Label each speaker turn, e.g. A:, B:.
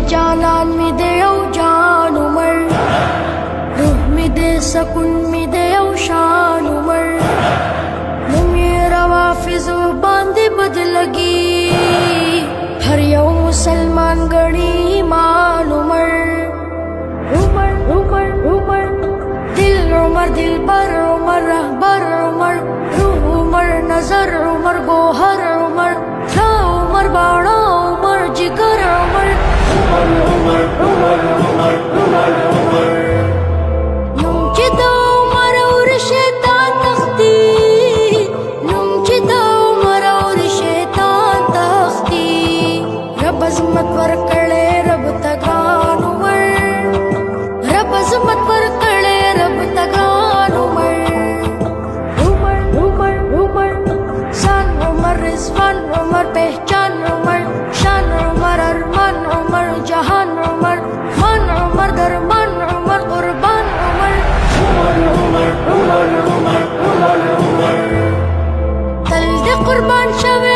A: جانان می دے او جان عمر روح می دے سکون می دے او شان عمر نمی روافظ باندې بدلگی ہر یو مسلمان گڑی ایمان عمر عمر عمر عمر دل عمر دل بر عمر رہبر عمر روح عمر نظر عمر گوہر عمر تھا عمر باڑا عمر جگر عمر عمر عمر عمر عمر عمر عمر نم چې د عمر اور شیطان تختی نم چې د عمر اور شیطان تختی رب عظمت ورکړې رب تګان عمر رب عظمت ورکړې رب تګان عمر عمر عمر عمر شان عمر رضوان عمر پہچان عمر شان عمر ارمان عمر جہان عمر من عمر درمان عمر قربان عمر عمر عمر عمر عمر عمر عمر تل دې قربان شوه